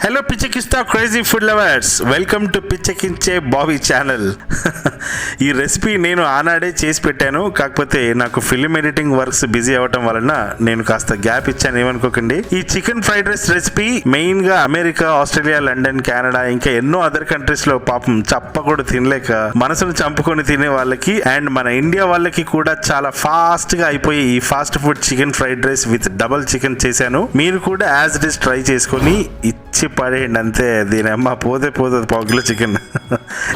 Hello పిచెకిస్తా crazy food lovers, welcome to పిచెక్కిస్తాBobby channel. ఈ రెసిపీ నేను ఆనాడే చేసి పెట్టాను, కాకపోతే నాకు ఫిల్మ్ ఎడిటింగ్ వర్క్స్ బిజీ అవ్వటం వలన నేను కాస్త గ్యాప్ ఇచ్చాను, ఏమనుకోకండి. ఈ chicken fried rice recipe main గా అమెరికా, ఆస్ట్రేలియా, లండన్, కెనడా ఇంకా ఎన్నో అదర్ కంట్రీస్ లో పాపం చప్పకూడా తినలేక మనసును చంపుకొని తినే వాళ్ళకి అండ్ మన ఇండియా వాళ్ళకి కూడా చాలా ఫాస్ట్ గా అయిపోయి ఈ fast food chicken fried rice with double chicken చేశాను. మీరు కూడా యాజ్ ఇట్ ఇస్ ట్రై చేసుకొని ఇచ్చి పడేయండి అంతే. దీని అమ్మ పోతే పోతుంది పావుకిలో చికెన్.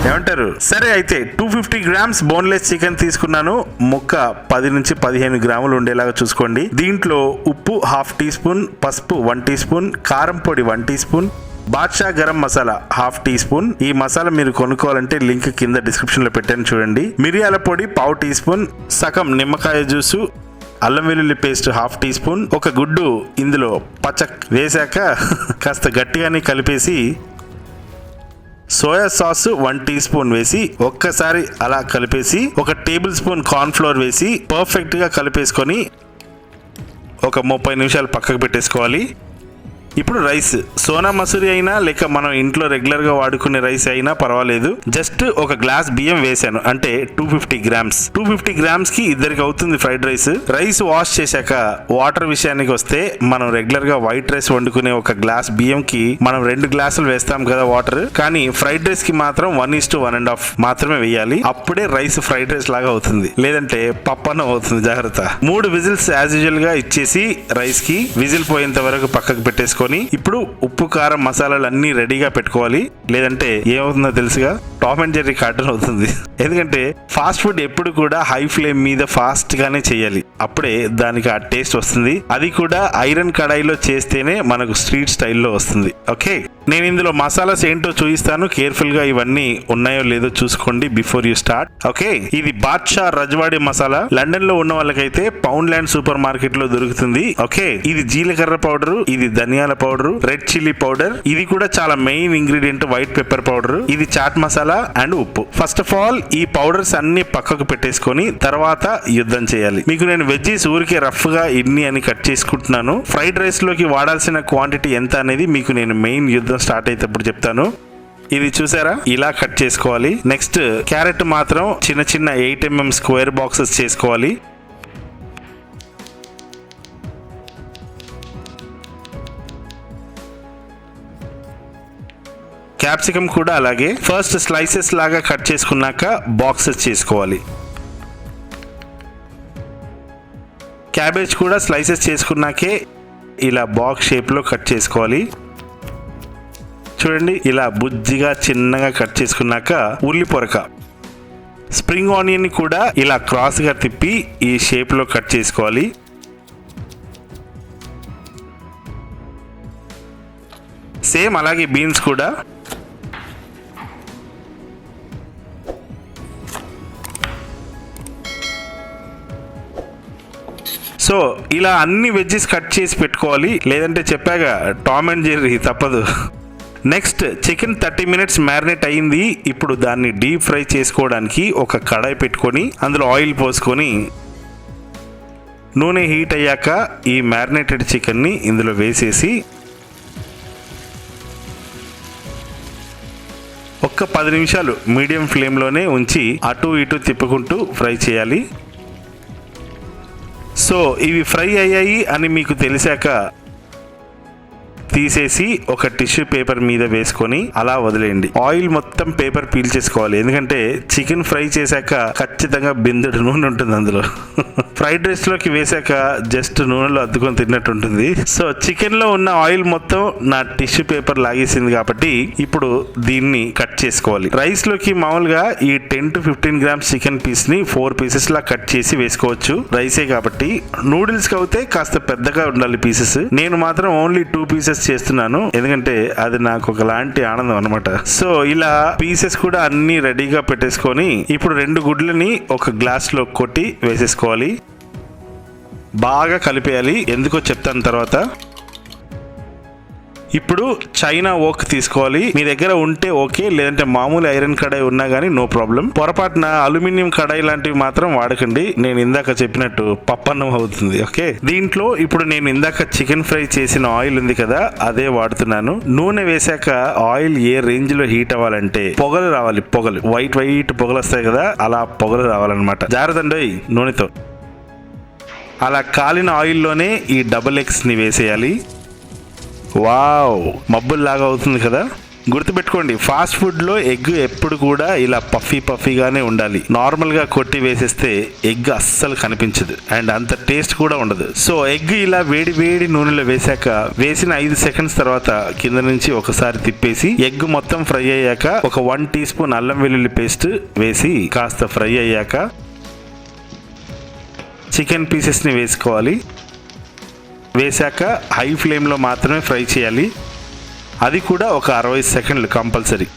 ఏమంటారు? సరే అయితే 250 గ్రామ్స్ బోన్లెస్ చికెన్ తీసుకున్నాను. ముక్క 10 నుంచి 15 గ్రాములు ఉండేలాగా చూసుకోండి. దీంట్లో ఉప్పు 1/2 టీ స్పూన్, పసుపు 1 టీ స్పూన్, కారం పొడి 1 teaspoon, Badshah garam masala 1/2 teaspoon. ఈ మసాలా మీరు కొనుక్కోవాలంటే లింక్ కింద డిస్క్రిప్షన్ లో పెట్టాను చూడండి. మిరియాల పొడి 1/2 టీ స్పూన్, సగం నిమ్మకాయ జ్యూసు, అల్లం వెల్లుల్లి పేస్ట్ 1/2 టీ స్పూన్, ఒక గుడ్డు ఇందులో పచ్చక్ వేశాక కాస్త గట్టిగానే కలిపేసి సోయా సాస్ 1 టీ స్పూన్ వేసి ఒక్కసారి అలా కలిపేసి 1 టేబుల్ స్పూన్ కార్న్ ఫ్లోర్ వేసి పర్ఫెక్ట్ గా కలిపేసుకొని ఒక 30 నిమిషాలు పక్కకు పెట్టేసుకోవాలి. ఇప్పుడు రైస్ సోనా మసూరి అయినా లేక మనం ఇంట్లో రెగ్యులర్ గా వాడుకునే రైస్ అయినా పర్వాలేదు. జస్ట్ ఒక గ్లాస్ బియ్యం వేసాను, అంటే 250 గ్రామ్స్ కి ఇద్దరికి అవుతుంది ఫ్రైడ్ రైస్. రైస్ వాష్ చేశాక వాటర్ విషయానికి వస్తే మనం రెగ్యులర్ గా వైట్ రైస్ వండుకునే ఒక గ్లాస్ బియ్యం కి మనం 2 గ్లాసులు వేస్తాం కదా వాటర్, కానీ ఫ్రైడ్ రైస్ కి మాత్రం 1:1.5 మాత్రమే వేయాలి. అప్పుడే రైస్ ఫ్రైడ్ రైస్ లాగా అవుతుంది, లేదంటే పప్పన్నం అవుతుంది. జాగ్రత్త. 3 విజిల్స్ యాజ్ యూజువల్ గా ఇచ్చేసి రైస్ కి విజిల్ పోయేంత వరకు పక్కకు పెట్టేసుకో. ఇప్పుడు ఉప్పు, కారం, మసాలాలు అన్ని రెడీగా పెట్టుకోవాలి, లేదంటే ఏమవుతుందో తెలుసుగా, టామ్ అండ్ జెర్రీ కార్టూన్ అవుతుంది. ఎందుకంటే ఫాస్ట్ ఫుడ్ ఎప్పుడు కూడా హై ఫ్లేమ్ మీద ఫాస్ట్ గానే చేయాలి, అప్పుడే దానికి ఆ టేస్ట్ వస్తుంది. అది కూడా ఐరన్ కడాయిలో చేస్తేనే మనకు స్ట్రీట్ స్టైల్లో వస్తుంది. ఓకే, నేను ఇందులో మసాలాస్ ఏంటో చూపిస్తాను. కేర్ఫుల్ గా ఇవన్నీ ఉన్నాయో లేదో చూసుకోండి బిఫోర్ యూ స్టార్ట్. ఓకే, ఇది బాద్షా రజ్వాడి మసాలా. లండన్ లో ఉన్న వాళ్ళకైతే పౌండ్ ల్యాండ్ సూపర్ మార్కెట్ లో దొరుకుతుంది. ఓకే, ఇది జీలకర్ర పౌడర్, ఇది ధనియాల పౌడర్, రెడ్ చిల్లీ పౌడర్, ఇది కూడా చాలా main ingredient white pepper powder, ఇది చాట్ మసాలా అండ్ ఉప్పు. ఫస్ట్ ఆఫ్ ఆల్ ఈ పౌడర్స్ అన్ని పక్కకు పెట్టేసుకొని తర్వాత యుద్ధం చేయాలి. మీకు నేను వెజ్జీస్ ఊరికే రఫ్ గా ఇన్ని అని కట్ చేసుకుంటున్నాను. ఫ్రైడ్ రైస్ లోకి వాడాల్సిన క్వాంటిటీ ఎంత అనేది మీకు నేను మెయిన్ యుద్ధం స్టార్ట్ అయ్యేటప్పుడు చెప్తాను. ఇది చూసారా, ఇలా కట్ చేసుకోవాలి. నెక్స్ట్ క్యారెట్ మాత్రం చిన్న చిన్న 8 mm స్క్వేర్ బాక్సెస్ చేసుకోవాలి. క్యాప్సికమ్ కూడా అలాగే ఫస్ట్ స్లైసెస్ లాగా కట్ చేసుకున్నాక బాక్సెస్ చేసుకోవాలి. క్యాబేజ్ కూడా స్లైసెస్ చేసుకున్నాకే ఇలా బాక్స్ షేప్ లో కట్ చేసుకోవాలి. చూడండి, ఇలా బుజ్జిగా చిన్నగా కట్ చేసుకున్నాక ఉల్లి పొరక, స్ప్రింగ్ ఆనియన్ కూడా ఇలా క్రాస్ గా తిప్పి ఈ షేప్ లో కట్ చేసుకోవాలి. సేమ్ అలాగే బీన్స్ కూడా. సో ఇలా అన్ని వెజ్జెస్ కట్ చేసి పెట్టుకోవాలి, లేదంటే చెప్పాగా టామ్ అండ్ జెర్రీ తప్పదు. నెక్స్ట్ చికెన్ 30 మినిట్స్ మ్యారినేట్ అయింది. ఇప్పుడు దాన్ని డీప్ ఫ్రై చేసుకోవడానికి ఒక కడాయి పెట్టుకొని అందులో ఆయిల్ పోసుకొని నూనె హీట్ అయ్యాక ఈ మ్యారినేటెడ్ చికెన్ని ఇందులో వేసేసి ఒక్క 10 నిమిషాలు మీడియం ఫ్లేమ్లోనే ఉంచి అటు ఇటు తిప్పుకుంటూ ఫ్రై చేయాలి. సో ఇవి ఫ్రై అయ్యాయి అని మీకు తెలిసాక తీసేసి ఒక టిష్యూ పేపర్ మీద వేసుకొని అలా వదిలేయండి. ఆయిల్ మొత్తం పేపర్ పీల్చేసుకోవాలి, ఎందుకంటే చికెన్ ఫ్రై చేశాక ఖచ్చితంగా బిందెడు నూనె ఉంటుంది అందులో. ఫ్రైడ్ రైస్ లోకి వేసాక జస్ట్ నూనెలో అద్దుకొని తిన్నట్టు ఉంటుంది. సో చికెన్ లో ఉన్న ఆయిల్ మొత్తం నా టిష్యూ పేపర్ లాగేసింది కాబట్టి ఇప్పుడు దీన్ని కట్ చేసుకోవాలి. రైస్ లోకి మామూలుగా ఈ 10 to 15 గ్రామ్స్ చికెన్ పీస్ ని 4 పీసెస్ లా కట్ చేసి వేసుకోవచ్చు, రైసే కాబట్టి. నూడిల్స్ కి అయితే కాస్త పెద్దగా ఉండాలి పీసెస్. నేను మాత్రం ఓన్లీ 2 పీసెస్ చేస్తున్నాను, ఎందుకంటే అది నాకు ఒకలాంటి ఆనందం అనమాట. సో ఇలా పీసెస్ కూడా అన్ని రెడీగా పెట్టేసుకొని ఇప్పుడు 2 గుడ్లని ఒక గ్లాస్ లో కొట్టి వేసేసుకోవాలి. బాగా కలిపేయాలి, ఎందుకో చెప్తాను తర్వాత. ఇప్పుడు చైనా ఓక్ తీసుకోవాలి. మీ దగ్గర ఉంటే ఓకే, లేదంటే మామూలు ఐరన్ కడాయి ఉన్నా గానీ నో ప్రాబ్లం. పొరపాటున అల్యూమినియం కడాయి లాంటివి మాత్రం వాడకండి. నేను ఇందాక చెప్పినట్టు పప్పన్నం అవుతుంది. ఓకే, దీంట్లో ఇప్పుడు నేను ఇందాక చికెన్ ఫ్రై చేసిన ఆయిల్ ఉంది కదా, అదే వాడుతున్నాను. నూనె వేసాక ఆయిల్ ఏ రేంజ్ లో హీట్ అవ్వాలంటే పొగలు రావాలి. పొగలు వైట్ పొగలు వస్తాయి కదా, అలా పొగలు రావాలన్నమాట. జాగ్రత్త నూనెతో. అలా కాలిన ఆయిల్లోనే ఈ డబుల్ ఎగ్స్ ని వేసేయాలి. వావ్, మబ్బుల్లాగా అవుతుంది కదా. గుర్తుపెట్టుకోండి, ఫాస్ట్ ఫుడ్ లో ఎగ్ ఎప్పుడు కూడా ఇలా పఫీగానే ఉండాలి. నార్మల్ గా కొట్టి వేసేస్తే ఎగ్ అస్సలు కనిపించదు అండ్ అంత టేస్ట్ కూడా ఉండదు. సో ఎగ్ ఇలా వేడి నూనెలో వేసాక వేసిన 5 సెకండ్స్ తర్వాత కింద నుంచి ఒకసారి తిప్పేసి ఎగ్ మొత్తం ఫ్రై అయ్యాక ఒక 1 టీ స్పూన్ అల్లం వెల్లుల్లి పేస్ట్ వేసి కాస్త ఫ్రై అయ్యాక చికెన్ పీసెస్ ని వేసుకోవాలి. వేసాక హై ఫ్లేమ్లో మాత్రమే ఫ్రై చేయాలి. అది కూడా ఒక 60 సెకండ్లు కంపల్సరీ.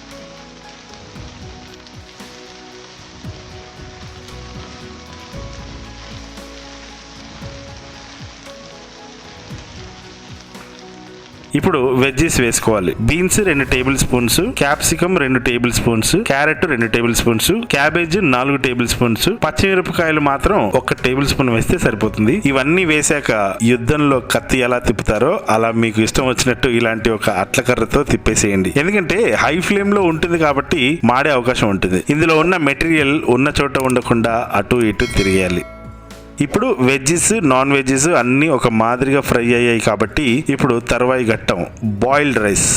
ఇప్పుడు వెజ్జెస్ వేసుకోవాలి. Beans 2 table spoons, capsicum 2 table spoons, carrot 2 table spoons, cabbage 4 table spoons, పచ్చిమిరపకాయలు మాత్రం 1 టేబుల్ స్పూన్ వేస్తే సరిపోతుంది. ఇవన్నీ వేసాక యుద్ధంలో కత్తి ఎలా తిప్పుతారో అలా మీకు ఇష్టం వచ్చినట్టు ఇలాంటి ఒక అట్లకర్రతో తిప్పేసేయండి. ఎందుకంటే హై ఫ్లేమ్ లో ఉంటుంది కాబట్టి మాడే అవకాశం ఉంటుంది. ఇందులో ఉన్న మెటీరియల్ ఉన్న చోట ఉండకుండా అటు ఇటు తిరిగేయాలి. ఇప్పుడు వెజ్జెస్ నాన్ వెజ్జెస్ అన్నీ ఒక మాదిరిగా ఫ్రై అయ్యాయి కాబట్టి ఇప్పుడు తర్వాయి ఘట్టం బాయిల్డ్ రైస్.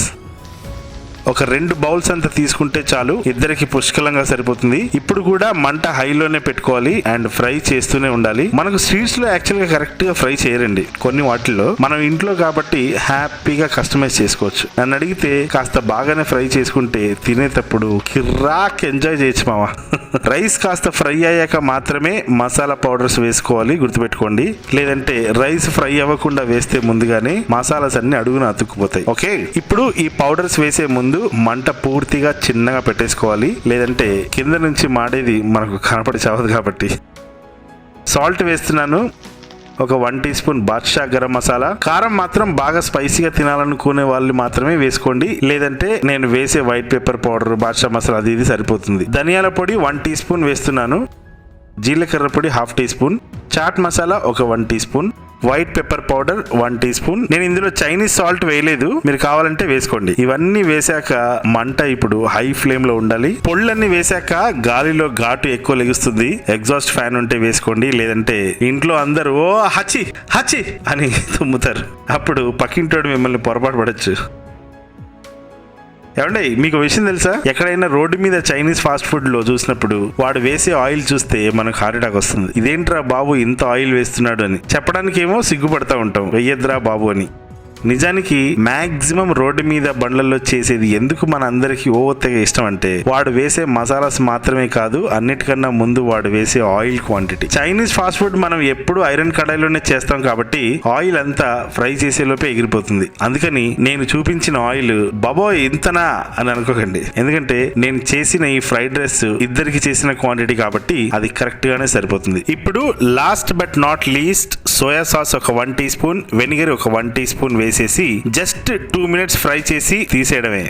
ఒక 2 బౌల్స్ అంతా తీసుకుంటే చాలు, ఇద్దరికి పుష్కలంగా సరిపోతుంది. ఇప్పుడు కూడా మంట హైలోనే పెట్టుకోవాలి అండ్ ఫ్రై చేస్తూనే ఉండాలి. మనకు స్ట్రీట్స్ లో యాక్చువల్ గా కరెక్ట్ గా ఫ్రై చేయరండి. కొన్ని వాటిల్లో మనం ఇంట్లో కాబట్టి హ్యాపీగా కస్టమైజ్ చేసుకోవచ్చు. నన్ను అడిగితే కాస్త బాగానే ఫ్రై చేసుకుంటే తినేటప్పుడు కిర్రాక్ ఎంజాయ్ చేయొచ్చు మావా. రైస్ కాస్త ఫ్రై అయ్యాక మాత్రమే మసాలా పౌడర్స్ వేసుకోవాలి, గుర్తుపెట్టుకోండి. లేదంటే రైస్ ఫ్రై అవ్వకుండా వేస్తే ముందుగానే మసాలాస్ అన్ని అడుగున అతుక్కుపోతాయి. ఓకే, ఇప్పుడు ఈ పౌడర్స్ వేసే ముందు మంట పూర్తిగా చిన్నగా పెట్టేసుకోవాలి, లేదంటే కింద నుంచి మాడేది మనకు కనపడి చావదు కాబట్టి. సాల్ట్ వేస్తున్నాను, ఒక 1 టీ స్పూన్ బాద్షా గరం మసాలా. కారం మాత్రం బాగా స్పైసీగా తినాలనుకునే వాళ్ళు మాత్రమే వేసుకోండి, లేదంటే నేను వేసే white pepper powder Badshah masala అది ఇది సరిపోతుంది. ధనియాల పొడి 1 టీ స్పూన్ వేస్తున్నాను, జీలకర్ర పొడి 1/2 టీ స్పూన్, చాట్ మసాలా ఒక 1 teaspoon, white pepper powder 1 teaspoon. నేను ఇందులో చైనీస్ సాల్ట్ వేయలేదు, మీరు కావాలంటే వేసుకోండి. ఇవన్నీ వేసాక మంట ఇప్పుడు హై ఫ్లేమ్ లో ఉండాలి. పొళ్ళన్నీ వేసాక గాలిలో ఘాటు ఎక్కువ లెగుస్తుంది. ఎగ్జాస్ట్ ఫ్యాన్ ఉంటే వేసుకోండి, లేదంటే ఇంట్లో అందరూ ఓ హచి హచి అని తుమ్ముతారు. అప్పుడు పక్కింటోడు మిమ్మల్ని పొరపాటు పడచ్చు. ఏమండి, మీకు విషయం తెలుసా, ఎక్కడైనా రోడ్డు మీద చైనీస్ ఫాస్ట్ ఫుడ్ లో చూసినప్పుడు వాడు వేసే ఆయిల్ చూస్తే మనకు హార్ట్ అటాక్ వస్తుంది. ఇదేంట్రా బాబు ఇంత ఆయిల్ వేస్తున్నాడు అని చెప్పడానికి ఏమో సిగ్గుపడతా ఉంటాం, వెయ్యద్రా బాబు అని. నిజానికి మాక్సిమం రోడ్డు మీద బండ్లలో చేసేది ఎందుకు మన అందరికి ఓవత్తగా ఇష్టం అంటే వాడు వేసే మసాలాస్ మాత్రమే కాదు, అన్నిటికన్నా ముందు వాడు వేసే oil quantity. Chinese fast food మనం ఎప్పుడు ఐరన్ కడాయిలోనే చేస్తాం కాబట్టి ఆయిల్ అంతా ఫ్రై చేసేలోపే ఎగిరిపోతుంది. అందుకని నేను చూపించిన ఆయిల్ బాబోయ్ ఇంతనా అని అనుకోకండి, ఎందుకంటే నేను చేసిన ఈ ఫ్రైడ్ రైస్ ఇద్దరికి చేసిన క్వాంటిటీ కాబట్టి అది కరెక్ట్ గానే సరిపోతుంది. ఇప్పుడు last but not least soya sauce ఒక 1 టీ స్పూన్, వెనిగర్ ఒక 1 టీ స్పూన్ వేసేసి జస్ట్ 2 మినిట్స్ ఫ్రై చేసి తీసేయడమే.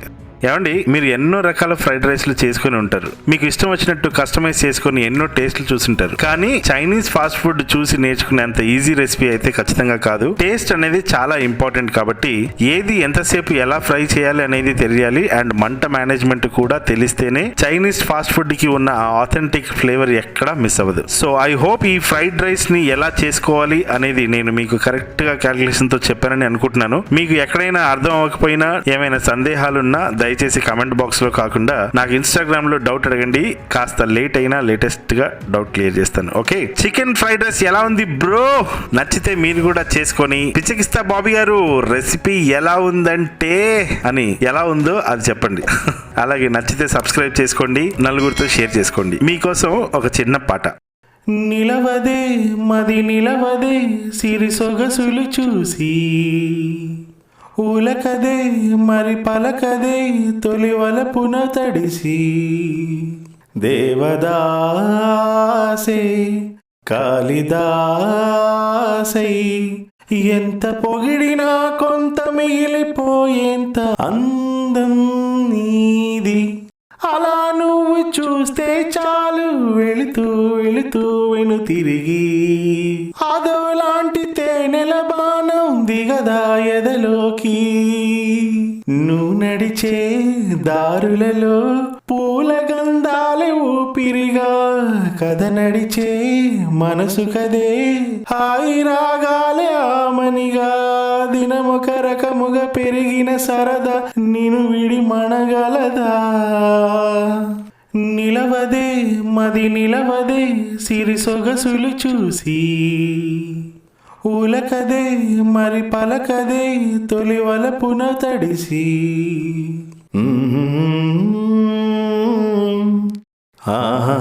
ఏమండి, మీరు ఎన్నో రకాల ఫ్రైడ్ రైస్లు చేసుకుని ఉంటారు, మీకు ఇష్టం వచ్చినట్టు కస్టమైజ్ చేసుకుని ఎన్నో టేస్ట్లు చూసింటారు. కానీ చైనీస్ ఫాస్ట్ ఫుడ్ చూసి నేర్చుకునేంత ఈజీ రెసిపీ అయితే ఖచ్చితంగా కాదు. టేస్ట్ అనేది చాలా ఇంపార్టెంట్ కాబట్టి ఏది ఎంతసేపు ఎలా ఫ్రై చేయాలి అనేది తెలియాలి అండ్ మంట మేనేజ్మెంట్ కూడా తెలిస్తేనే చైనీస్ ఫాస్ట్ ఫుడ్ కి ఉన్న ఆథెంటిక్ ఫ్లేవర్ ఎక్కడా మిస్ అవ్వదు. సో ఐ హోప్ ఈ ఫ్రైడ్ రైస్ ని ఎలా చేసుకోవాలి అనేది నేను మీకు కరెక్ట్ గా క్యాలిక్యులేషన్ తో చెప్పానని అనుకుంటున్నాను. మీకు ఎక్కడైనా అర్థం అవ్వకపోయినా ఏమైనా సందేహాలున్నా దయచేసి కామెంట్ బాక్స్ లో కాకుండా నాకు ఇన్స్టాగ్రామ్ లో డౌట్ అడగండి, కాస్త లేట్ అయినా లేటెస్ట్ గా డౌట్ క్లియర్ చేస్తాను. ఓకే, చికెన్ ఫ్రైడ్ రైస్ ఎలా ఉంది బ్రో? నచ్చితే మీరు కూడా చేసుకొని పిచ్చెకిస్తా బాబీ గారు రెసిపీ ఎలా ఉందంటే అని ఎలా ఉందో అది చెప్పండి. అలాగే నచ్చితే సబ్స్క్రైబ్ చేసుకోండి, నలుగురితో షేర్ చేసుకోండి. మీకోసం ఒక చిన్న పాట. నిలవదే మది నిలవదే సిరి సొగసులు చూసి, ఉలకదే మరి పలకదే తొలి వలపున తడిసి, దేవదాసే కాళిదాసై ఎంత పొగిడినా కొంత మిగిలిపోయేంత అందం నీది. అలా నువ్వు చూస్తే చాలు వెళుతూ వెళుతూ వెను తిరిగి అదోలాంటి తేనెల బాణం దిగదా ఎదలోకి. నువ్వు నడిచే దారులలో పూల గంధాలే ఊపిరిగా కథ నడిచే మనసు కదే హాయి రాగాలే ఆమనిగా. దినమొక రకముగా పెరిగిన సరదా నిన్ను విడి మనగలదా. నిలవదే మది నిలవదే సిరి సొగసులు చూసి ఉలకదే మరి పలకదే తొలి వలపున తడిసి. ఆహా